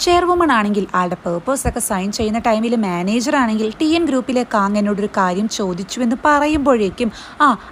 Chairwoman ആണെങ്കിൽ ആളുടെ papers ഒക്കെ സൈൻ ചെയ്യുന്ന ടൈമിൽ മാനേജർ ആണെങ്കിൽ TN ഗ്രൂപ്പിലെ കാങ് എന്നോടൊരു കാര്യം ചോദിച്ചു എന്ന് പറയുമ്പോഴേക്കും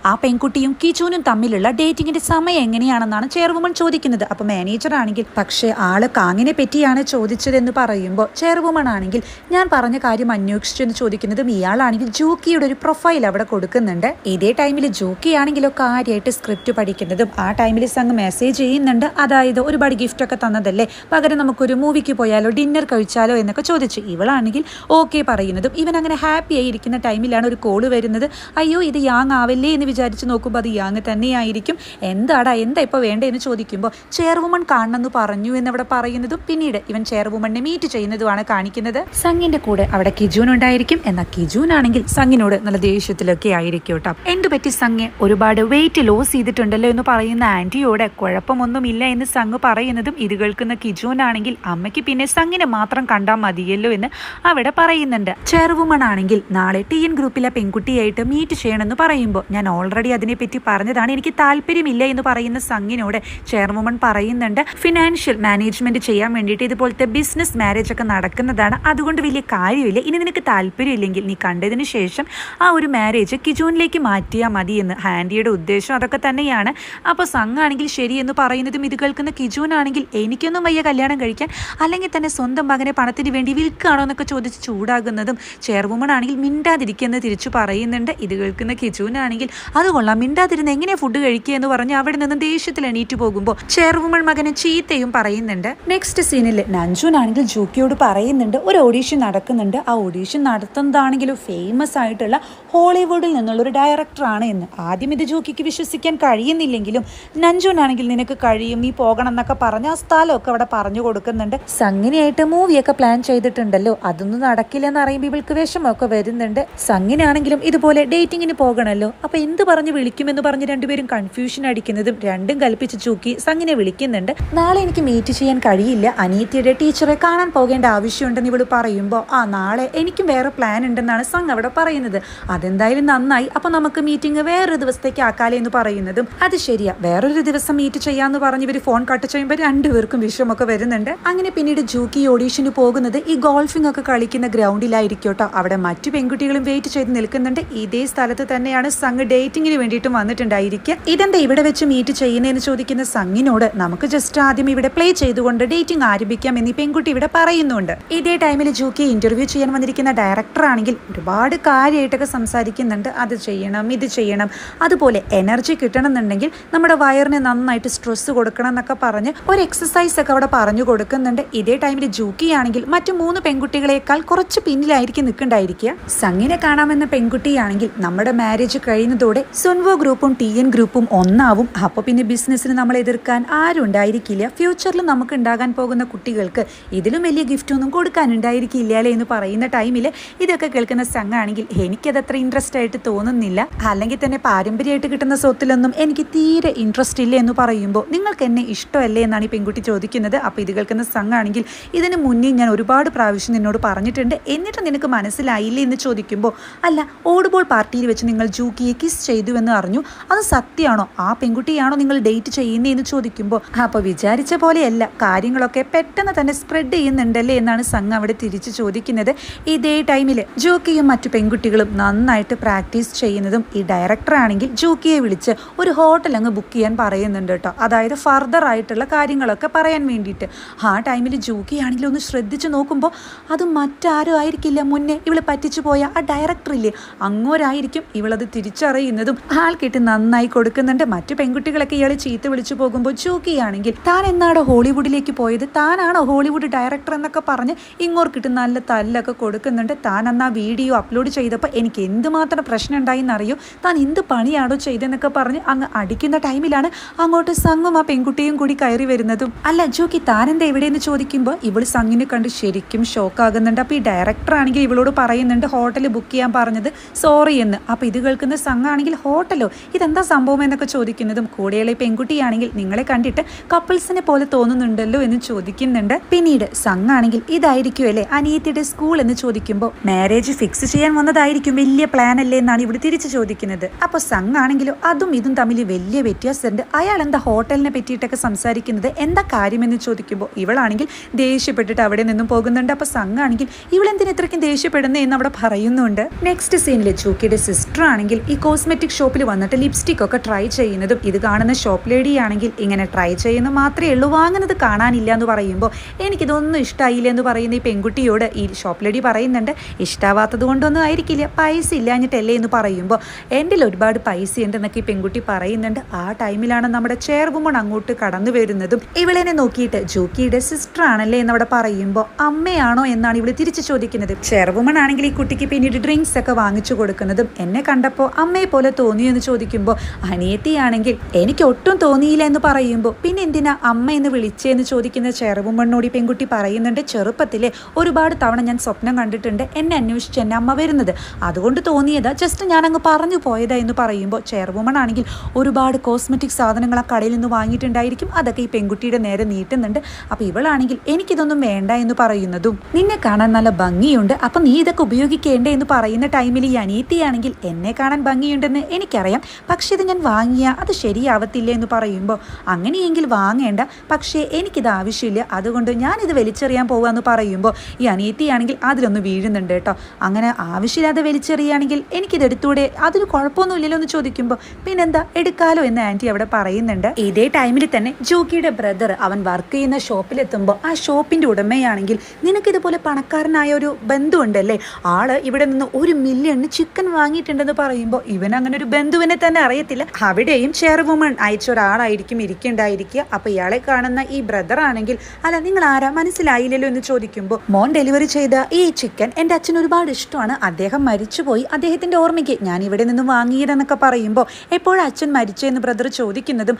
ആ പെൺകുട്ടിയും കിജുനും തമ്മിലുള്ള ഡേറ്റിങ്ങിന്റെ സമയം എങ്ങനെയാണെന്നാണ് ചെയർവുമൺ ചോദിക്കുന്നത്. അപ്പോൾ മാനേജർ ആണെങ്കിൽ പക്ഷേ ആള് കാങ്ങിനെ പറ്റിയാണ് ചോദിച്ചതെന്ന് പറയുമ്പോൾ ചെയർവുമൺ ആണെങ്കിൽ ഞാൻ പറഞ്ഞ കാര്യം അന്വേഷിച്ചു എന്ന് ചോദിക്കുന്നതും ഇയാളാണെങ്കിൽ ജൂക്കിയുടെ ഒരു പ്രൊഫൈൽ അവിടെ കൊടുക്കുന്നുണ്ട്. ഇതേ ടൈമിൽ ജൂക്കി ആണെങ്കിലോ കാര്യമായിട്ട് സ്ക്രിപ്റ്റ് പഠിക്കുന്നതും ആ ടൈമിൽ സംഘ് മെസ്സേജ് ചെയ്യുന്നുണ്ട്. അതായത് ഒരുപാട് ഗിഫ്റ്റ് ഒക്കെ തന്നതല്ലേ, പകരം നമുക്കൊരു മൂവിക്ക് പോയാലോ ഡിന്നർ കഴിച്ചാലോ എന്നൊക്കെ ചോദിച്ചു. ഇവളാണെങ്കിൽ ഓക്കെ പറയുന്നതും ഇവൻ അങ്ങനെ ഹാപ്പി ആയി ഇരിക്കുന്ന ടൈമിലാണ് ഒരു കോള് വരുന്നത്. അയ്യോ ഇത് യാങ് ആവല്ലേ എന്ന് വിചാരിച്ച് നോക്കുമ്പോൾ അത് യാങ് തന്നെയായിരിക്കും. എന്താ ഇപ്പോൾ വേണ്ടതെന്ന് ചോദിക്കുമ്പോൾ ചെയർവുമൺ കാണണമെന്ന് പറഞ്ഞു എന്നവിടെ പറയുന്നതും പിന്നീട് ഇവൻ ചെയർവുമണിനെ മീറ്റ് ചെയ്യുന്നതുമാണ് കാണിക്കുന്നത്. സംഗിന്റെ കൂടെ അവിടെ കിജൂൻ ഉണ്ടായിരിക്കും. എന്നാൽ കിജൂൻ ആണെങ്കിൽ സംഗിനോട് നല്ല ദേഷ്യത്തിലൊക്കെ ആയിരിക്കും കേട്ടോ. എന്തു പറ്റി സംഗെ ഒരുപാട് വെയിറ്റ് ലോസ് ചെയ്തിട്ടുണ്ടല്ലോ എന്ന് പറയുന്ന ആന്റിയോടെ കുഴപ്പമൊന്നുമില്ല എന്ന് സംഘ് പറയുന്നതും ഇത് കേൾക്കുന്ന കിജൂൻ ആണെങ്കിൽ അമ്മയ്ക്ക് പിന്നെ സംഗിനെ മാത്രം കണ്ടാൽ മതിയല്ലോ എന്ന് അവിടെ പറയുന്നുണ്ട്. ചെയർവുമൺ ആണെങ്കിൽ നാളെ TN ഗ്രൂപ്പിലെ പെൺകുട്ടിയായിട്ട് മീറ്റ് ചെയ്യണമെന്ന് പറയുമ്പോൾ ഞാൻ ഓൾറെഡി അതിനെപ്പറ്റി പറഞ്ഞതാണ്, എനിക്ക് താല്പര്യമില്ല എന്ന് പറയുന്ന സംഘിനോട് ചെയർവുമൺ പറയുന്നുണ്ട് ഫിനാൻഷ്യൽ മാനേജ്മെന്റ് ചെയ്യാൻ വേണ്ടിയിട്ട് ഇതുപോലത്തെ ബിസിനസ് മാരേജ് ഒക്കെ നടക്കുന്നതാണ്, അതുകൊണ്ട് വലിയ കാര്യമില്ല, ഇനി നിനക്ക് താല്പര്യമില്ലെങ്കിൽ നീ കണ്ടതിന് ശേഷം ആ ഒരു മാരേജ് കിജൂനിലേക്ക് മാറ്റിയാൽ മതി എന്ന് ആൻറ്റിയുടെ ഉദ്ദേശം അതൊക്കെ തന്നെയാണ്. അപ്പോൾ സംഘാണെങ്കിൽ ശരിയെന്ന് പറയുന്നതും ഇത് കേൾക്കുന്ന കിജൂൻ ആണെങ്കിൽ എനിക്കൊന്നും വയ്യ കല്യാണം കഴിക്കാൻ, അല്ലെങ്കിൽ തന്നെ സ്വന്തം മകനെ പണത്തിന് വേണ്ടി വിൽക്കുകയാണോ എന്നൊക്കെ ചോദിച്ച് ചൂടാകുന്നതും ചെയർവുമൺ ആണെങ്കിൽ മിണ്ടാതിരിക്കുമെന്ന് തിരിച്ചു പറയുന്നുണ്ട്. ഇത് കേൾക്കുന്ന കിജൂൻ ആണെങ്കിൽ അത് കൊള്ളാം, മിണ്ടാതിരുന്ന് എങ്ങനെ ഫുഡ് കഴിക്കുക എന്ന് പറഞ്ഞ് അവിടെ നിന്ന് ദേഷ്യത്തിൽ എണീറ്റ് പോകുമ്പോൾ ചെയർവുമൺ മകനെ ചീത്തയും പറയുന്നുണ്ട്. നെക്സ്റ്റ് സീനിൽ നഞ്ജുൻ ആണെങ്കിൽ ജൂക്കിയോട് പറയുന്നുണ്ട് ഒരു ഓഡീഷൻ നടക്കുന്നുണ്ട്, ആ ഓഡീഷൻ നടത്തുന്നതാണെങ്കിലും ഫേമസ് ആയിട്ടുള്ള ഹോളിവുഡിൽ നിന്നുള്ള ഒരു ഡയറക്ടറാണ് എന്ന്. ആദ്യം ഇത് ജൂക്കിക്ക് വിശ്വസിക്കാൻ കഴിയുന്നില്ലെങ്കിലും നഞ്ജുൻ ആണെങ്കിൽ നിനക്ക് കഴിയും, നീ പോകണം എന്നൊക്കെ പറഞ്ഞ് ആ സ്ഥലമൊക്കെ അവിടെ പറഞ്ഞു കൊടുക്കുന്നുണ്ട്. സംഗിനിയായിട്ട് മൂവിയൊക്കെ പ്ലാൻ ചെയ്തിട്ടുണ്ടല്ലോ, അതൊന്നും നടക്കില്ലെന്ന് അറിയുമ്പോൾ ഇവൾക്ക് വിഷമമൊക്കെ വരുന്നുണ്ട്. സംഗിനാണെങ്കിലും ഇതുപോലെ ഡേറ്റിങ്ങിന് പോകണമല്ലോ, അപ്പൊ എന്ത് പറഞ്ഞ് വിളിക്കുമെന്ന് പറഞ്ഞ് രണ്ടുപേരും കൺഫ്യൂഷൻ അടിക്കുന്നതും രണ്ടും കൽപ്പിച്ച് ജൂക്കി സംഗിനെ വിളിക്കുന്നുണ്ട്. നാളെ എനിക്ക് മീറ്റ് ചെയ്യാൻ കഴിയില്ല, അനിയത്തിയുടെ ടീച്ചറെ കാണാൻ പോകേണ്ട ആവശ്യമുണ്ടെന്ന് ഇവള് പറയുമ്പോൾ നാളെ എനിക്കും വേറെ പ്ലാൻ ഉണ്ടെന്നാണ് സംഘ് അവിടെ പറയുന്നത്. അതെന്തായാലും നന്നായി, അപ്പൊ നമുക്ക് മീറ്റിംഗ് വേറൊരു ദിവസത്തേക്ക് ആക്കാലേ എന്ന് പറയുന്നതും അത് ശരിയാ, വേറൊരു ദിവസം മീറ്റ് ചെയ്യാന്ന് പറഞ്ഞ് ഇവർ ഫോൺ കട്ട് ചെയ്യുമ്പോൾ രണ്ടുപേർക്കും വിഷമൊക്കെ വരുന്നുണ്ട്. അങ്ങനെ പിന്നീട് ജൂക്കി ഓഡീഷന് പോകുന്നത് ഈ ഗോൾഫിംഗ് ഒക്കെ കളിക്കുന്ന ഗ്രൗണ്ടിലായിരിക്കും കേട്ടോ. അവിടെ മറ്റു പെൺകുട്ടികളും വെയിറ്റ് ചെയ്ത് നിൽക്കുന്നുണ്ട്. ഇതേ സ്ഥലത്ത് തന്നെയാണ് സംഘ് ഡേറ്റിങ്ങിന് വേണ്ടിയിട്ടും വന്നിട്ടുണ്ടായിരിക്കുക. ഇതെന്താ ഇവിടെ വെച്ച് മീറ്റ് ചെയ്യുന്നതെന്ന് ചോദിക്കുന്ന സംഘിനോട് നമുക്ക് ജസ്റ്റ് ആദ്യം ഇവിടെ പ്ലേ ചെയ്തുകൊണ്ട് ഡേറ്റിംഗ് ആരംഭിക്കാം എന്ന് പെൺകുട്ടി ഇവിടെ പറയുന്നുണ്ട്. ഇതേ ടൈമിൽ ജൂക്കി ഇന്റർവ്യൂ ചെയ്യാൻ വന്നിരിക്കുന്ന ഡയറക്ടർ ആണെങ്കിൽ ഒരുപാട് കാര്യമായിട്ടൊക്കെ സംസാരിക്കുന്നുണ്ട്. അത് ചെയ്യണം, ഇത് ചെയ്യണം, അതുപോലെ എനർജി കിട്ടണം എന്നുണ്ടെങ്കിൽ നമ്മുടെ വയറിന് നന്നായിട്ട് സ്ട്രെസ് കൊടുക്കണം എന്നൊക്കെ പറഞ്ഞ് ഒരു എക്സസൈസ് ഒക്കെ അവിടെ പറഞ്ഞു കൊടുക്കുന്നുണ്ട്. ഇതേ ടൈമിൽ ജൂക്കി ആണെങ്കിൽ മറ്റു 3 പെൺകുട്ടികളെക്കാൾ കുറച്ച് പിന്നിലായിരിക്കും നിൽക്കണ്ടായിരിക്കുക. സംഗിനെ കാണാമെന്ന പെൺകുട്ടിയാണെങ്കിൽ നമ്മുടെ മാരേജ് കഴിയുന്നതോടെ സുൻവോ ഗ്രൂപ്പും TN ഗ്രൂപ്പും ഒന്നാവും, അപ്പൊ പിന്നെ ബിസിനസ്സിന് നമ്മൾ എതിർക്കാൻ ആരും ഉണ്ടായിരിക്കില്ല, ഫ്യൂച്ചറിൽ നമുക്ക് ഉണ്ടാകാൻ പോകുന്ന കുട്ടികൾക്ക് ഇതിലും വലിയ ഗിഫ്റ്റ് ഒന്നും കൊടുക്കാനുണ്ടായിരിക്കില്ല അല്ലേ എന്ന് പറയുന്ന ടൈമിൽ ഇതൊക്കെ കേൾക്കുന്ന സംഘാണെങ്കിൽ എനിക്കതത്ര ഇൻട്രസ്റ്റ് ആയിട്ട് തോന്നുന്നില്ല, അല്ലെങ്കിൽ തന്നെ പാരമ്പര്യമായിട്ട് കിട്ടുന്ന സ്വത്തിലൊന്നും എനിക്ക് തീരെ ഇൻട്രസ്റ്റ് ഇല്ല എന്ന് പറയുമ്പോൾ നിങ്ങൾക്ക് എന്നെ ഇഷ്ടമല്ലേ എന്നാണ് ഈ പെൺകുട്ടി ചോദിക്കുന്നത്. അപ്പോൾ ഇത് കേൾക്കുന്ന സംഘാണെങ്കിൽ ഇതിന് മുന്നേ ഞാൻ ഒരുപാട് പ്രാവശ്യം നിന്നോട് പറഞ്ഞിട്ടുണ്ട്, എന്നിട്ട് നിനക്ക് മനസ്സിലായില്ലേ എന്ന് ചോദിക്കുമ്പോൾ അല്ല, ഓടുബോൾ പാർട്ടിയിൽ വെച്ച് നിങ്ങൾ ജൂക്കിയെ കിസ് ചെയ്തു എന്ന് അറിഞ്ഞു, അത് സത്യമാണോ, ആ പെൺകുട്ടിയാണോ നിങ്ങൾ ഡേറ്റ് ചെയ്യുന്നതെന്ന് ചോദിക്കുമ്പോൾ അപ്പോൾ വിചാരിച്ച പോലെയല്ല, കാര്യങ്ങളൊക്കെ പെട്ടെന്ന് തന്നെ സ്പ്രെഡ് ചെയ്യുന്നുണ്ടല്ലേ എന്നാണ് സംഘം അവിടെ തിരിച്ചു ചോദിക്കുന്നത്. ഇതേ ടൈമിൽ ജൂക്കിയും മറ്റു പെൺകുട്ടികളും നന്നായിട്ട് പ്രാക്ടീസ് ചെയ്യുന്നതും ഈ ഡയറക്ടർ ആണെങ്കിൽ ജൂക്കിയെ വിളിച്ച് ഒരു ഹോട്ടൽ അങ്ങ് ബുക്ക് ചെയ്യാൻ പറയുന്നുണ്ട് കേട്ടോ. അതായത് ഫർദർ ആയിട്ടുള്ള കാര്യങ്ങളൊക്കെ പറയാൻ വേണ്ടിയിട്ട്. ആ ടൈമിൽ ജൂക്കി ആണെങ്കിൽ ഒന്ന് ശ്രദ്ധിച്ചു നോക്കുമ്പോൾ അത് മറ്റാരും ആയിരിക്കില്ല, മുന്നേ ഇവള് പറ്റിച്ചു പോയ ആ ഡയറക്ടർ ഇല്ലേ, അങ്ങോരായിരിക്കും ഇവളത് തിരിച്ചറിയുന്നതും ആൾ കിട്ടി നന്നായി കൊടുക്കുന്നുണ്ട്. മറ്റു പെൺകുട്ടികളൊക്കെ ഇയാൾ ചീത്ത വിളിച്ചു പോകുമ്പോൾ ജൂക്കി ആണെങ്കിൽ താൻ എന്നാടോ ഹോളിവുഡിലേക്ക് പോയത്, താനാണോ ഹോളിവുഡ് ഡയറക്ടർ എന്നൊക്കെ പറഞ്ഞ് ഇങ്ങോർക്കിട്ട് നല്ല തല്ലൊക്കെ കൊടുക്കുന്നുണ്ട്. താൻ അന്ന് ആ വീഡിയോ അപ്ലോഡ് ചെയ്തപ്പോൾ എനിക്ക് എന്തുമാത്രം പ്രശ്നം ഉണ്ടായിന്നറിയോ, താൻ എന്ത് പണിയാണോ ചെയ്തെന്നൊക്കെ പറഞ്ഞ് അങ്ങ് അടിക്കുന്ന ടൈമിലാണ് അങ്ങോട്ട് സംഘും ആ പെൺകുട്ടിയും കൂടി കയറി വരുന്നതും. അല്ല ജൂക്കി താനെന്താ എവിടെയെന്ന് ചോദിക്കുമ്പോൾ ഇവൾ സംഘിനെ കണ്ട് ശരിക്കും ഷോക്കാകുന്നുണ്ട്. അപ്പോൾ ഈ ഡയറക്ടർ ആണെങ്കിൽ ഇവളോട് പറയുന്നുണ്ട് ഹോട്ടൽ ബുക്ക് ചെയ്യാൻ പറഞ്ഞത് സോറി എന്ന്. അപ്പോൾ ഇത് കേൾക്കുന്ന സംഘാണെങ്കിൽ ഹോട്ടലോ, ഇതെന്താ സംഭവം എന്നൊക്കെ ചോദിക്കുന്നതും കൂടെയുള്ള ഈ പെൺകുട്ടിയാണെങ്കിൽ നിങ്ങളെ കണ്ടിട്ട് കപ്പിൾസിനെ പോലെ തോന്നുന്നുണ്ടല്ലോ എന്ന് ചോദിക്കുന്നുണ്ട്. പിന്നീട് സംഘാണെങ്കിൽ ഇതായിരിക്കും അല്ലേ അനിയത്തിയുടെ സ്കൂൾ എന്ന് ചോദിക്കുമ്പോൾ മാരേജ് ഫിക്സ് ചെയ്യാൻ വന്നതായിരിക്കും, വലിയ പ്ലാൻ അല്ലേ എന്നാണ് ഇവിടെ തിരിച്ചു ചോദിക്കുന്നത്. അപ്പോൾ സംഘാണെങ്കിലോ അതും ഇതും തമ്മിൽ വലിയ വ്യത്യാസമുണ്ട്. അയാൾ എന്താ ഹോട്ടലിനെ പറ്റിയിട്ടൊക്കെ സംസാരിക്കുന്നത്, എന്താ കാര്യമെന്ന് ചോദിക്കുമ്പോൾ ഇവളാണെങ്കിൽ ദേഷ്യപ്പെട്ടിട്ട് അവിടെ നിന്നും പോകുന്നുണ്ട്. അപ്പോൾ സംഘാണെങ്കിൽ ഇവളെന്തിന് ഇത്രയ്ക്കും ദേഷ്യപ്പെടുന്നേ എന്ന് അവിടെ പറയുന്നുണ്ട്. നെക്സ്റ്റ് സീനിൽ ജൂക്കിയുടെ സിസ്റ്റർ ആണെങ്കിൽ ഈ കോസ്മെറ്റിക് ഷോപ്പിൽ വന്നിട്ട് ലിപ്സ്റ്റിക് ഒക്കെ ട്രൈ ചെയ്യുന്നതും ഇത് കാണുന്ന ഷോപ്പ് ലേഡി ആണെങ്കിൽ ഇങ്ങനെ ട്രൈ ചെയ്യുന്ന മാത്രമേ ഉള്ളൂ, വാങ്ങുന്നത് കാണാനില്ല എന്ന് പറയുമ്പോൾ എനിക്കിതൊന്നും ഇഷ്ടമായില്ല എന്ന് പറയുന്ന ഈ പെൺകുട്ടിയോട് ഈ ഷോപ്പ് ലേഡി പറയുന്നുണ്ട്, ഇഷ്ടാവാത്തത് കൊണ്ടൊന്നും ആയിരിക്കില്ല, പൈസ ഇല്ലാഞ്ഞിട്ടല്ലേ എന്ന് പറയുമ്പോൾ എൻ്റെ ഒരുപാട് പൈസ ഉണ്ടെന്നൊക്കെ ഈ പെൺകുട്ടി പറയുന്നുണ്ട്. ആ ടൈമിലാണ് നമ്മുടെ ചെയർവുമൺ അങ്ങോട്ട് കടന്നു വരുന്നതും ഇവളെന്നെ നോക്കിയിട്ട് ജൂക്കിയുടെ സിസ്റ്റർ ആണല്ലേ എന്നവിടെ പറയുമ്പോൾ അമ്മയാണോ എന്നാണ് ഇവള് തിരിച്ചു ചോദിക്കുന്നത്. ചെയർവുമൺ ആണെങ്കിൽ ഈ കുട്ടിക്ക് പിന്നീട് ഡ്രിങ്ക്സ് ഒക്കെ വാങ്ങിച്ചു കൊടുക്കുന്നതും എന്നെ കണ്ടപ്പോൾ അമ്മയെ പോലെ തോന്നിയോ എന്ന് ചോദിക്കുമ്പോൾ അനിയത്തിയാണെങ്കിൽ എനിക്ക് ഒട്ടും തോന്നിയില്ല എന്ന് പറയുമ്പോൾ പിന്നെ എന്തിനാ അമ്മ എന്ന് വിളിച്ചേന്ന് ചോദിക്കുന്ന ചെയർവുമണിനോട് ഈ പെൺകുട്ടി പറയുന്നുണ്ട്, ചെറുപ്പത്തിലെ ഒരുപാട് തവണ ഞാൻ സ്വപ്നം കണ്ടിട്ടുണ്ട് എന്നെ അന്വേഷിച്ച് എന്നെ അമ്മ വരുന്നത്, അതുകൊണ്ട് തോന്നിയതാ, ജസ്റ്റ് ഞാൻ അങ്ങ് പറഞ്ഞു പോയതാ എന്ന് പറയുമ്പോൾ ചെയർവുമൺ ആണെങ്കിൽ ഒരുപാട് കോസ്മെറ്റിക് സാധനങ്ങൾ ആ കടയിൽ നിന്ന് വാങ്ങിയിട്ടുണ്ടായിരിക്കും, അതൊക്കെ ഈ പെൺകുട്ടിയുടെ നേരെ നീട്ടുന്നുണ്ട്. അപ്പോൾ ഇവളാണെങ്കിൽ എനിക്കിതൊന്നും വേണ്ട എന്ന് പറയുന്നതും നിന്നെ കാണാൻ നല്ല ഭംഗിയുണ്ട്, അപ്പം നീ ഇതൊക്കെ ഉപയോഗിക്കേണ്ടേ എന്ന് പറയുന്ന ടൈമിൽ ഈ അനിയത്തിയാണെങ്കിൽ എന്നെ കാണാൻ ഭംഗിയുണ്ടെന്ന് എനിക്കറിയാം, പക്ഷേ ഇത് ഞാൻ വാങ്ങിയാൽ അത് ശരിയാവത്തില്ല എന്ന് പറയുമ്പോൾ അങ്ങനെയെങ്കിൽ വാങ്ങേണ്ട, പക്ഷേ എനിക്കിത് ആവശ്യമില്ല, അതുകൊണ്ട് ഞാനിത് വലിച്ചെറിയാൻ പോവാന്ന് പറയുമ്പോൾ ഈ അനിയത്തിയാണെങ്കിൽ അതിലൊന്ന് വീഴുന്നുണ്ട് കേട്ടോ. അങ്ങനെ ആവശ്യമില്ലാതെ വലിച്ചെറിയുകയാണെങ്കിൽ എനിക്കിത് എടുത്തൂടെ, അതൊരു കുഴപ്പമൊന്നുമില്ലല്ലോ എന്ന് ചോദിക്കുമ്പോൾ പിന്നെന്താ എടുക്കാലോ എന്ന് ആൻറ്റി അവിടെ പറയുന്നുണ്ട്. ഇതേ ടൈമിൽ തന്നെ ജൂക്കിയുടെ ബ്രദർ അവൻ വർക്ക് ചെയ്യുന്ന ഷോപ്പിലെത്തുമ്പോൾ ആ ഷോപ്പിന്റെ ഉടമയാണെങ്കിൽ നിനക്കിതുപോലെ പണക്കാരനായ ഒരു ബന്ധുവുണ്ടല്ലേ, ആള് ഇവിടെ നിന്ന് 1 മില്യൺ ചിക്കൻ വാങ്ങിയിട്ടുണ്ടെന്ന് പറയുമ്പോൾ ഇവൻ അങ്ങനെ ഒരു ബന്ധുവിനെ തന്നെ അറിയത്തില്ല, അവിടെയും ചെയർവുമൺ അയച്ച ഒരാളായിരിക്കും ഇരിക്കുന്നുണ്ടായിരിക്കുക. അപ്പൊ ഇയാളെ കാണുന്ന ഈ ബ്രദർ ആണെങ്കിൽ അല്ല നിങ്ങൾ ആരാ മനസ്സിലായില്ലല്ലോ എന്ന് ചോദിക്കുമ്പോൾ മോൻ ഡെലിവറി ചെയ്ത ഈ ചിക്കൻ എൻ്റെ അച്ഛൻ ഒരുപാട് ഇഷ്ടമാണ്, അദ്ദേഹം മരിച്ചുപോയി, അദ്ദേഹത്തിന്റെ ഓർമ്മയ്ക്ക് ഞാൻ ഇവിടെ നിന്ന് വാങ്ങിയതെന്നൊക്കെ പറയുമ്പോൾ എപ്പോഴും അച്ഛൻ മരിച്ചെന്ന് ബ്രദർ ചോദിക്കുന്നതും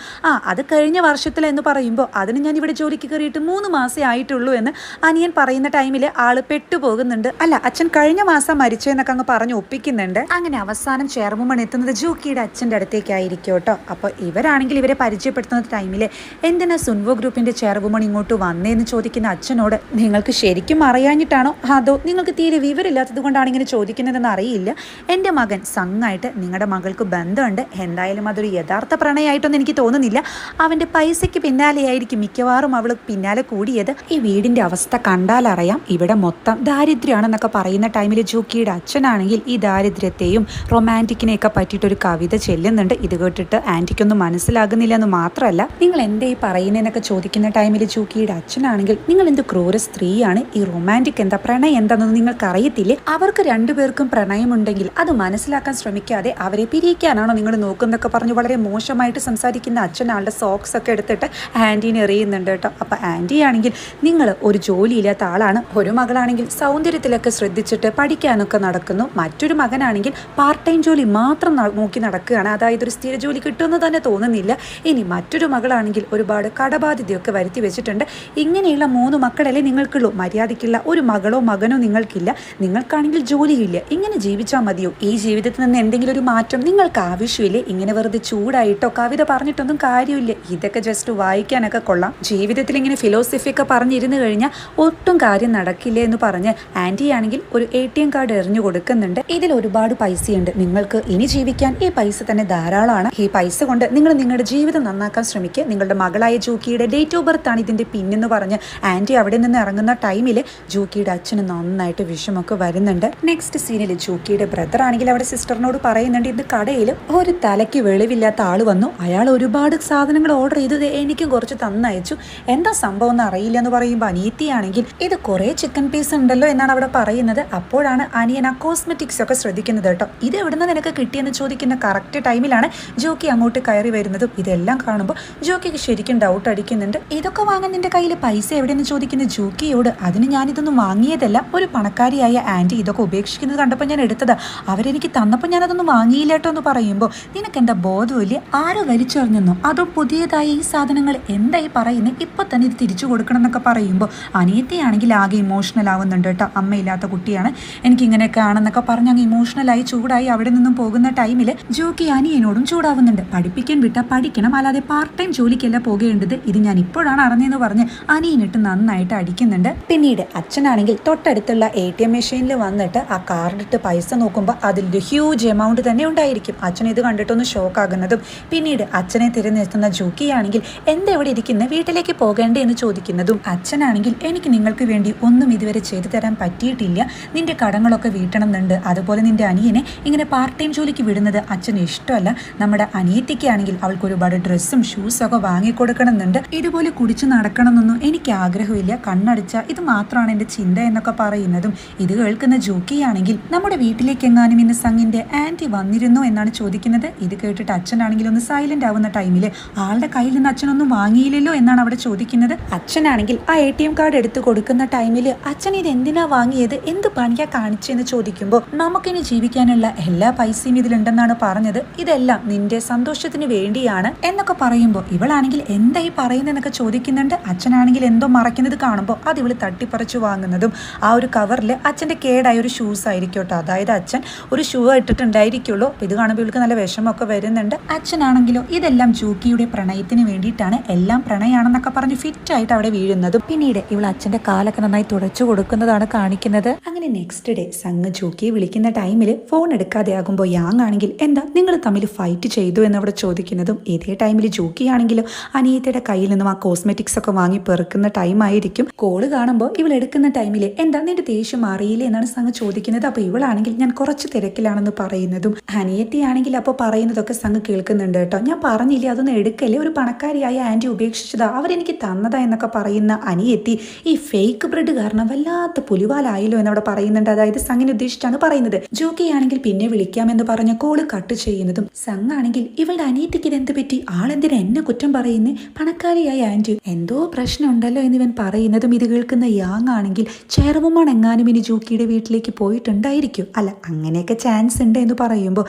അത് കഴിഞ്ഞ വർഷത്തിലെന്ന് പറയുമ്പോൾ അതിന് ഞാൻ ഇവിടെ ജോലിക്ക് കയറിയിട്ട് 3 മാസേ ആയിട്ടുള്ളൂ എന്ന് അനിയൻ പറയുന്ന ടൈമിൽ ആള് പെട്ടുപോകുന്നുണ്ട്. അല്ല അച്ഛൻ കഴിഞ്ഞ മാസം മരിച്ചെന്നൊക്കെ അങ്ങ് പറഞ്ഞു ഒപ്പിക്കുന്നുണ്ട്. അങ്ങനെ അവസാനം ചെയർവുമൺ എത്തുന്നത് ജൂക്കിയുടെ അച്ഛൻ്റെ അടുത്തേക്കായിരിക്കും കേട്ടോ. അപ്പോൾ ഇവരാണെങ്കിൽ ഇവരെ പരിചയപ്പെടുത്തുന്ന ടൈമിൽ എന്തിനാ സുൻവോ ഗ്രൂപ്പിന്റെ ചെയർവുമൺ ഇങ്ങോട്ട് വന്നേന്ന് ചോദിക്കുന്ന അച്ഛനോട് നിങ്ങൾക്ക് ശരിക്കും അറിയാഞ്ഞിട്ടാണോ അതോ നിങ്ങൾക്ക് തീരെ വിവരമില്ലാത്തത് കൊണ്ടാണ് ഇങ്ങനെ ചോദിക്കുന്നതെന്ന് അറിയില്ല, എൻ്റെ മകൻ സംഘായിട്ട് നിങ്ങളുടെ മകൾക്ക് ബന്ധമുണ്ട്, എന്തായാലും അതൊരു യഥാർത്ഥ പ്രണയമായിട്ടൊന്നും എനിക്ക് തോന്നുന്നില്ല, അവൻ്റെ പൈസയ്ക്ക് പിന്നാലെയായിരിക്കും മിക്കവാറും അവൾ പിന്നാലെ കൂടിയത്, ഈ വീടിൻ്റെ അവസ്ഥ കണ്ടാലറിയാം ഇവിടെ മൊത്തം ദാരിദ്ര്യമാണെന്നൊക്കെ പറയുന്ന ടൈമിൽ ജൂക്കിയുടെ അച്ഛനാണെങ്കിൽ ഈ ദാരിദ്ര്യത്തെയും റൊമാൻറ്റിക്കിനെയൊക്കെ പറ്റിയിട്ടൊരു കവിത ചെല്ലുന്നുണ്ട്. ഇത് കേട്ടിട്ട് ആൻറ്റിക്കൊന്നും മനസ്സിലാകുന്നില്ല എന്ന് മാത്രമല്ല നിങ്ങൾ എന്തേ ഈ പറയുന്നതെന്നൊക്കെ ചോദിക്കുന്ന ടൈമിൽ ജൂക്കിയുടെ അച്ഛനാണെങ്കിൽ നിങ്ങൾ എന്ത് ക്രൂര സ്ത്രീയാണ്, ഈ റൊമാൻറ്റിക് എന്താ പ്രണയം എന്താണെന്ന് നിങ്ങൾക്ക് അറിയത്തില്ലേ, അവർക്ക് രണ്ടുപേർക്കും പ്രണയമുണ്ടെങ്കിൽ അത് മനസ്സിലാക്കാൻ ശ്രമിക്കാതെ അവരെ പിരിയിക്കാനാണോ നിങ്ങൾ നോക്കുന്നതൊക്കെ പറഞ്ഞു വളരെ മോശമായിട്ട് സംസാരിക്കുന്ന അച്ഛൻ ആളുടെ സോക്സ് ഒക്കെ എടുത്തിട്ട് ആൻറ്റീനെ എറിയുന്നുണ്ട് കേട്ടോ. അപ്പം ആൻറ്റി ആണെങ്കിൽ നിങ്ങൾ ഒരു ജോലിയില്ലാത്ത ആളാണ്, ഒരു മകളാണെങ്കിൽ സൗന്ദര്യത്തിലൊക്കെ ശ്രദ്ധിച്ചിട്ട് പഠിക്കാനൊക്കെ നടക്കുന്നു, മറ്റൊരു മകനാണെങ്കിൽ പാർട്ട് ടൈം ജോലി മാത്രം നോക്കി നടക്കുകയാണ്, അതായത് ഒരു സ്ഥിര ജോലി കിട്ടുമെന്ന് തന്നെ തോന്നുന്നില്ല, ഇനി മറ്റൊരു മകളാണെങ്കിൽ ഒരുപാട് കടബാധ്യതയൊക്കെ വരുത്തി വെച്ചിട്ടുണ്ട്, ഇങ്ങനെയുള്ള 3 മക്കളല്ലേ നിങ്ങൾക്കുള്ളൂ, മര്യാദയ്ക്കുള്ള ഒരു മകളോ മകനോ നിങ്ങൾക്കില്ല, നിങ്ങൾക്കാണെങ്കിൽ ജോലിയില്ല, ഇങ്ങനെ ജീവിച്ചാൽ മതിയോ, ഈ ജീവിതത്തിൽ നിന്ന് എന്തെങ്കിലും ഒരു മാറ്റം നിങ്ങൾക്ക് ആവശ്യമില്ലേ, ഇങ്ങനെ വെറുതെ ചൂടായിട്ടോ കവിത പറഞ്ഞിട്ടൊന്നും കാര്യമില്ല, ഇതൊക്കെ ജസ്റ്റ് വായിക്കാനൊക്കെ കൊള്ളാം, ജീവിതത്തിൽ ഇങ്ങനെ ഫിലോസഫി ഒക്കെ പറഞ്ഞിരുന്നു കഴിഞ്ഞാൽ ഒട്ടും കാര്യം നടക്കില്ല എന്ന് പറഞ്ഞ് ആൻറ്റി ആണെങ്കിൽ ഒരു ATM കാർഡ് എറിഞ്ഞു കൊടുക്കുന്നുണ്ട്. ഇതിൽ ഒരുപാട് പൈസയുണ്ട്, നിങ്ങൾക്ക് ഇനി ജീവിക്കാൻ ഈ പൈസ തന്നെ ധാരാളമാണ്, ഈ പൈസ കൊണ്ട് നിങ്ങൾ നിങ്ങളുടെ ജീവിതം നന്നാക്കാൻ ശ്രമിക്കുക, നിങ്ങളുടെ മകളായ ജൂക്കിയുടെ ഡേറ്റ് ഓഫ് ബർത്ത് ആണ് ഇതിന്റെ പിന്നെന്ന് പറഞ്ഞ് ആൻറ്റി അവിടെ നിന്ന് ഇറങ്ങുന്ന ടൈമിൽ ജൂക്കിയുടെ അച്ഛന് നന്നായിട്ട് വിഷമൊക്കെ വരുന്നുണ്ട്. നെക്സ്റ്റ് സീനിൽ ജൂക്കിയുടെ ബ്രദർ ആണെങ്കിൽ അവിടെ സിസ്റ്ററിനോട് പറയുന്നുണ്ട്, ഇത് കടയിൽ ഒരു തലയ്ക്ക് വെളിവില്ലാത്ത ആള് വന്നു, അയാൾ ഒരുപാട് സാധനങ്ങൾ ഓർഡർ ചെയ്തത് എനിക്കും കുറച്ച് തന്നയച്ചു, എന്താ സംഭവം എന്ന് അറിയില്ല എന്ന് പറയുമ്പോൾ അനിയത്തിയാണെങ്കിൽ ഇത് കുറേ ചിക്കൻ പീസ് ഉണ്ടല്ലോ എന്നാണ് അവിടെ പറയുന്നത്. അപ്പോഴാണ് അനിയൻ ആ കോസ്മെറ്റിക്സ് ഒക്കെ ശ്രദ്ധിക്കുന്നത് കേട്ടോ. ഇത് എവിടുന്ന് നിനക്ക് കിട്ടിയെന്ന് ചോദിക്കുന്ന കറക്റ്റ് ടൈമിലാണ് ജോക്കി അങ്ങോട്ട് കയറി വരുന്നതും. ഇതെല്ലാം കാണുമ്പോൾ ജോക്കിക്ക് ശരിക്കും ഡൗട്ട് അടിക്കുന്നുണ്ട്, ഇതൊക്കെ വാങ്ങാൻ നിന്റെ കയ്യിൽ പൈസ എവിടെയെന്ന് ചോദിക്കുന്ന ജോക്കിയോട് അതിന് ഞാനിതൊന്നും വാങ്ങിയതല്ല, ഒരു പണക്കാരിയായ ആൻറ്റി ഇതൊക്കെ ഉപേക്ഷിക്കുന്നത് കണ്ടപ്പോൾ ഞാൻ എടുത്തതാ, അവരെനിക്ക് തന്നപ്പോൾ ഞാനതൊന്നും വാങ്ങിയില്ല കേട്ടോ എന്ന് പറയുമ്പോൾ നിനക്ക് എന്താ ബോധമില്ല, ആരോ വലിച്ചെറിഞ്ഞെന്നോ അതോ പുതിയതായ ഈ സാധനങ്ങൾ എന്തായി പറയുന്നത്, ഇപ്പൊ തന്നെ ഇത് തിരിച്ചു കൊടുക്കണം എന്നൊക്കെ പറയുമ്പോൾ അനിയത്തിയാണെങ്കിൽ ആകെ ഇമോഷണൽ ആവുന്നുണ്ട് കേട്ടോ. അമ്മയില്ലാത്ത കുട്ടിയാണ്, എനിക്കിങ്ങനെയൊക്കെ ആണെന്നൊക്കെ പറഞ്ഞ് അങ്ങ് ഇമോഷണലായി ചൂടായി അവിടെ നിന്നും പോകുന്ന ടൈമിൽ ജോക്കി അനിയനോടും ചൂടാവുന്നുണ്ട്, പഠിപ്പിക്കാൻ വിട്ടാൽ പഠിക്കണം, അല്ലാതെ പാർട്ട് ടൈം ജോലിക്കല്ല പോകേണ്ടത്, ഇത് ഞാൻ ഇപ്പോഴാണ് അറിഞ്ഞതെന്ന് പറഞ്ഞ് അനിയനിട്ട് നന്നായിട്ട് അടിക്കുന്നുണ്ട്. പിന്നീട് അച്ഛനാണെങ്കിൽ തൊട്ടടുത്തുള്ള ATM മെഷീനിൽ വന്നിട്ട് ആ കാർഡിട്ട് പൈസ നോക്കുമ്പോൾ അതിലൊരു ഹ്യൂജ് എമൗണ്ട് തന്നെ ഉണ്ടായിരിക്കും. അച്ഛൻ ഇത് കണ്ടിട്ടൊന്ന് ഷോക്ക് ആകുന്നതും പിന്നീട് അച്ഛനെ തിരഞ്ഞെത്തുന്ന ജോക്കിയാണെങ്കിൽ എന്താ ഇവിടെ ഇരിക്കുന്നത്, വീട്ടിലേക്ക് പോകേണ്ടേ എന്ന് ചോദിക്കുന്നതും പറയുന്നതും അച്ഛനാണെങ്കിൽ എനിക്ക് നിങ്ങൾക്ക് വേണ്ടി ഒന്നും ഇതുവരെ ചെയ്തു തരാൻ പറ്റിയിട്ടില്ല, നിന്റെ കടങ്ങളൊക്കെ വീട്ടണമെന്നുണ്ട്, അതുപോലെ നിന്റെ അനിയനെ ഇങ്ങനെ പാർട്ട് ടൈം ജോലിക്ക് വിടുന്നത് അച്ഛന് ഇഷ്ടമല്ല, നമ്മുടെ അനിയത്തിക്കാണെങ്കിൽ അവൾക്ക് ഒരുപാട് ഡ്രസ്സും ഷൂസും ഒക്കെ വാങ്ങിക്കൊടുക്കണമെന്നുണ്ട്, ഇതുപോലെ കുടിച്ചു നടക്കണമെന്നൊന്നും എനിക്ക് ആഗ്രഹമില്ല, കണ്ണടിച്ച ഇത് മാത്രമാണ് എൻ്റെ ചിന്ത എന്നൊക്കെ പറയുന്നതും ഇത് കേൾക്കുന്ന ജോക്കിയാണെങ്കിൽ നമ്മുടെ വീട്ടിലേക്ക് എങ്ങാനും ഇന്ന് സംഗിന്റെ ആന്റി വന്നിരുന്നോ എന്നാണ് ചോദിക്കുന്നത്. ഇത് കേട്ടിട്ട് അച്ഛനാണെങ്കിൽ ഒന്ന് സൈലന്റ് ആവുന്ന ടൈമില് ആളുടെ കയ്യിൽ നിന്ന് അച്ഛനൊന്നും വാങ്ങിയില്ലല്ലോ എന്നാണ് അവിടെ ചോദിക്കുന്നത്. അച്ഛനാണെങ്കിൽ ആ ATM കാർഡ് എടുത്ത് കൊടുക്കുന്ന ടൈമിൽ അച്ഛൻ ഇത് എന്തിനാ വാങ്ങിയത്, എന്ത് പണിയാ കാണിച്ചെന്ന് ചോദിക്കുമ്പോൾ നമുക്കിനി ജീവിക്കാനുള്ള എല്ലാ പൈസയും ഇതിലുണ്ടെന്നാണ് പറഞ്ഞത്, ഇതെല്ലാം നിന്റെ സന്തോഷത്തിന് വേണ്ടിയാണ് എന്നൊക്കെ പറയുമ്പോൾ ഇവളാണെങ്കിൽ എന്തായി പറയുന്നതെന്നൊക്കെ ചോദിക്കുന്നുണ്ട്. അച്ഛനാണെങ്കിൽ എന്തോ മറയ്ക്കുന്നത് കാണുമ്പോൾ അത് ഇവള് തട്ടിപ്പറിച്ചു വാങ്ങുന്നതും ആ ഒരു കവറിൽ അച്ഛന്റെ കേടായ ഒരു ഷൂസ് ആയിരിക്കും കേട്ടോ, അതായത് അച്ഛൻ ഒരു ഷൂ ഇട്ടിട്ടുണ്ടായിരിക്കുള്ളൂ. ഇത് കാണുമ്പോൾ ഇവൾക്ക് നല്ല വിഷമമൊക്കെ വരുന്നുണ്ട്. അച്ഛനാണെങ്കിലോ ഇതെല്ലാം ജോക്കിയുടെ പ്രണയത്തിന് വേണ്ടിയിട്ടാണ്, എല്ലാം പ്രണയാണെന്നൊക്കെ പറഞ്ഞ് ഫിറ്റായിട്ട് അവിടെ വീഴുന്നതും പിന്നീട് ഇവൾ അച്ഛന്റെ കാലൊക്കെ നന്നായി തുടച്ചു കൊടുക്കുന്നതാണ് കാണിക്കുന്നത്. അങ്ങനെ നെക്സ്റ്റ് ഡേ സംഘ ജോക്കിയെ വിളിക്കുന്ന ടൈമിൽ ഫോൺ എടുക്കാതെ ആകുമ്പോൾ യാങ് ആണെങ്കിൽ എന്താ നിങ്ങൾ തമ്മിൽ ഫൈറ്റ് ചെയ്തു എന്നവിടെ ചോദിക്കുന്നതും ഇതേ ടൈമിൽ ജോക്കിയാണെങ്കിലും അനിയത്തിയുടെ കയ്യിൽ നിന്നും ആ കോസ്മെറ്റിക്സ് ഒക്കെ വാങ്ങി പെറുക്കുന്ന ടൈം ആയിരിക്കും. കോള് കാണുമ്പോൾ ഇവൾ എടുക്കുന്ന ടൈമിൽ എന്താ നിന്റെ ദേഷ്യം മാറിയില്ലേ എന്നാണ് സംഘ ചോദിക്കുന്നത്. അപ്പൊ ഇവളാണെങ്കിൽ ഞാൻ കുറച്ച് തിരക്കിലാണെന്ന് പറയുന്നതും അനിയത്തിയാണെങ്കിൽ അപ്പോൾ പറയുന്നതൊക്കെ സംഘ കേൾക്കുന്നുണ്ട് കേട്ടോ, ഞാൻ പറഞ്ഞില്ലേ അതൊന്നും എടുക്കല്ലേ, ഒരു പണക്കാരിയായ ആന്റി ഉപേക്ഷിച്ചതാ, അവരെനിക്ക് തന്നതാ എന്നൊക്കെ പറയുന്ന അനിയത്തി ഈ ഫേക്ക് ബ്രെഡ് കാരണം വല്ലാത്ത പുലിവാലായല്ലോ എന്നവിടെ പറയുന്നുണ്ട്. അതായത് സംഘിനെ ഉദ്ദേശിച്ചാണ് പറയുന്നത്. ജോക്കിയാണെങ്കിൽ പിന്നെ വിളിക്കാമെന്ന് പറഞ്ഞ കോള് കട്ട് ചെയ്യുന്നതും സംഘാണെങ്കിൽ ഇവളുടെ അനിയത്തിക്ക് ഇതെന്ത് പറ്റി, ആളെന്തിനാ എന്നെ കുറ്റം പറയുന്നേ, പണക്കാരിയായ ആന്റി എന്തോ പ്രശ്നം ഉണ്ടല്ലോ എന്നിവൻ പറയുന്നതും ഇത് കേൾക്കുന്ന യാങ് ആണെങ്കിൽ ചെറുവുമാണ് എങ്ങാനും ഇനി ജോക്കിയുടെ വീട്ടിലേക്ക് പോയിട്ടുണ്ടായിരിക്കും, അല്ല അങ്ങനെയൊക്കെ ചാൻസ് ഉണ്ട് എന്ന് പറയുമ്പോൾ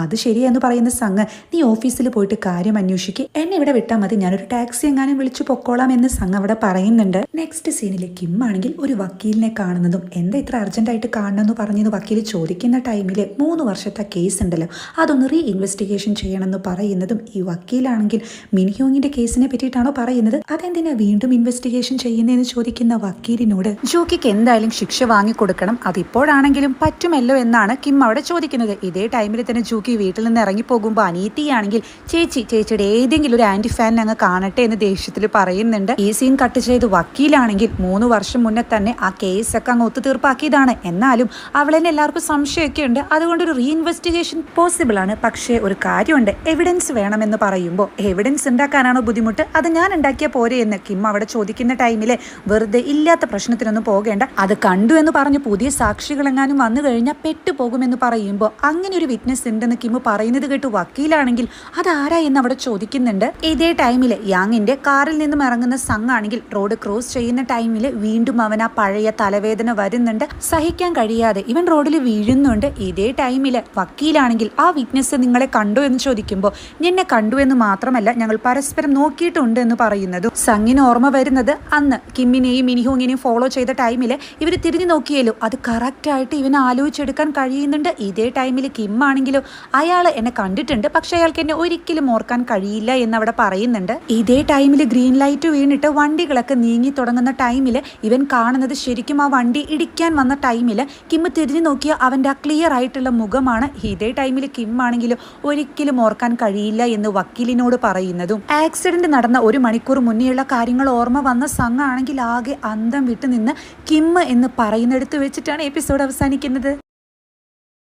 അത് ശരിയെന്ന് പറയുന്ന സംഘ് നീ ഓഫീസിൽ പോയിട്ട് കാര്യം അന്വേഷിക്കുക, എന്നെ ഇവിടെ വിട്ടാൽ മതി, ഞാനൊരു ടാക്സി എങ്ങാനും വിളിച്ചു പൊക്കോളാം എന്ന് സംഘ് അവിടെ പറയുന്നുണ്ട്. നെക്സ്റ്റ് സീനിൽ കിം ആണെങ്കിൽ ഒരു വക്കീലിനെ കാണുന്നതും എന്താ ഇത്ര അർജന്റായിട്ട് കാണണമെന്ന് പറഞ്ഞത് വക്കീൽ ചോദിക്കുന്ന ടൈമിൽ 3 വർഷത്തെ കേസ് ഉണ്ടല്ലോ അതൊന്ന് റീ ഇൻവെസ്റ്റിഗേഷൻ ചെയ്യണമെന്ന് പറയുന്നതും ഈ വക്കീലാണെങ്കിൽ മിൻഹ്യോങ്ങിന്റെ കേസിനെ പറ്റിയിട്ടാണോ പറയുന്നത്, അതെന്തിനാ വീണ്ടും ഇൻവെസ്റ്റിഗേഷൻ ചെയ്യുന്നതെന്ന് ചോദിക്കുന്ന വക്കീലിനോട് ജോക്കിക്ക് എന്തായാലും ശിക്ഷ വാങ്ങിക്കൊടുക്കണം, അതിപ്പോഴാണെങ്കിലും പറ്റുമല്ലോ എന്നാണ് കിം അവിടെ ചോദിക്കുന്നത്. ഇതേ ടൈമിൽ തന്നെ ജോക്കി വീട്ടിൽ നിന്ന് ഇറങ്ങി പോകുമ്പോൾ അനിയത്തിയാണെങ്കിൽ ചേച്ചിയുടെ ഏതെങ്കിലും ഒരു ആന്റി ഫാൻ അങ്ങ് കാണട്ടെ എന്ന് ദേഷ്യത്തിൽ പറയുന്നുണ്ട്. ഈ സീൻ കട്ട് ചെയ്ത് വക്കീലാണെങ്കിൽ 3 വർഷം മുന്നേ തന്നെ ആ കേസൊക്കെ അങ്ങ് ഒത്തുതീർപ്പാക്കിയതാണ്, എന്നാലും അവളെന്നെ എല്ലാവർക്കും സംശയമൊക്കെ ഉണ്ട്, അതുകൊണ്ട് ഒരു റീ ഇൻവെസ്റ്റിഗേഷൻ പോസിബിൾ ആണ്, പക്ഷേ ഒരു കാര്യമുണ്ട്, എവിഡൻസ് വേണമെന്ന് പറയുമ്പോൾ എവിഡൻസ് ഉണ്ടാക്കാനാണോ ബുദ്ധിമുട്ട്, അത് ഞാൻ ഉണ്ടാക്കിയ പോരെ എന്ന് കിം അവിടെ ചോദിക്കുന്ന ടൈമില് വെറുതെ ഇല്ലാത്ത പ്രശ്നത്തിനൊന്നും പോകേണ്ട, അത് കണ്ടു എന്ന് പറഞ്ഞ് പുതിയ സാക്ഷികളെങ്ങാനും വന്നു കഴിഞ്ഞാൽ പെട്ടുപോകുമെന്ന് പറയുമ്പോൾ അങ്ങനെ ഒരു വിറ്റ്നസ് ഉണ്ടെന്ന് കിം പറയുന്നത് കേട്ട് വക്കീലാണെങ്കിൽ അതാരാ എന്ന് അവിടെ ചോദിക്കുന്നുണ്ട്. ഇതേ ടൈമില് യാങ്ങിന്റെ കാറിൽ നിന്നും ഇറങ്ങുന്ന സംഘാണെങ്കിൽ റോഡ് ക്രോസ് ചെയ്യുന്ന ടൈമില് വീണ്ടും അവൻ ആ പഴയ തലവേദന വരുന്നുണ്ട്, സഹിക്കാൻ കഴിയാതെ ഇവൻ റോഡിൽ വീഴുന്നുണ്ട്. ഇതേ ടൈമില് വക്കീലാണെങ്കിൽ ആ വിറ്റ്നസ് നിങ്ങളെ കണ്ടോ എന്ന് ചോദിക്കുമ്പോൾ നിന്നെ കണ്ടു എന്ന് മാത്രമല്ല ഞങ്ങൾ പരസ്പരം നോക്കിയിട്ടുണ്ട് എന്ന് പറയുന്നതും സംഗിന് ഓർമ്മ വരുന്നത് അന്ന് കിമ്മിനെയും മിനിഹോങ്ങിനെയും ഫോളോ ചെയ്ത ടൈമില് ഇവർ തിരിഞ്ഞു നോക്കിയല്ലോ അത് കറക്റ്റായിട്ട് ഇവന് ആലോചിച്ചെടുക്കാൻ കഴിയുന്നുണ്ട്. ഇതേ ടൈമിൽ കിം ആണെങ്കിലോ അയാൾ എന്നെ കണ്ടിട്ടുണ്ട്, പക്ഷെ അയാൾക്ക് എന്നെ ഒരിക്കലും ഓർക്കാൻ കഴിയില്ല എന്നവിടെ പറയുന്നുണ്ട്. ഇതേ ടൈമിൽ ഗ്രീൻ ലൈറ്റ് വീണിട്ട് വണ്ടികളൊക്കെ നീങ്ങി തുടങ്ങുന്ന ടൈമിൽ ഇവൻ കാണുന്നത് ശരിക്കും ആ വണ്ടി ഇടിക്കാൻ വന്ന ടൈമിൽ കിം തിരിഞ്ഞു നോക്കിയ അവൻ്റെ ആ ക്ലിയർ ആയിട്ടുള്ള മുഖമാണ്. ഇതേ ടൈമിൽ കിം ആണെങ്കിലും ഒരിക്കലും ഓർക്കാൻ കഴിയില്ല എന്ന് വക്കീലിനോട് പറയുന്നതും ആക്സിഡന്റ് നടന്ന 1 മണിക്കൂർ മുന്നേയുള്ള കാര്യങ്ങൾ ഓർമ്മ വന്ന സംഘാണെങ്കിൽ ആകെ അന്തം വിട്ടു നിന്ന് കിം എന്ന് പറയുന്നിടത്ത് വെച്ചിട്ടാണ് എപ്പിസോഡ് അവസാനിക്കുന്നത്.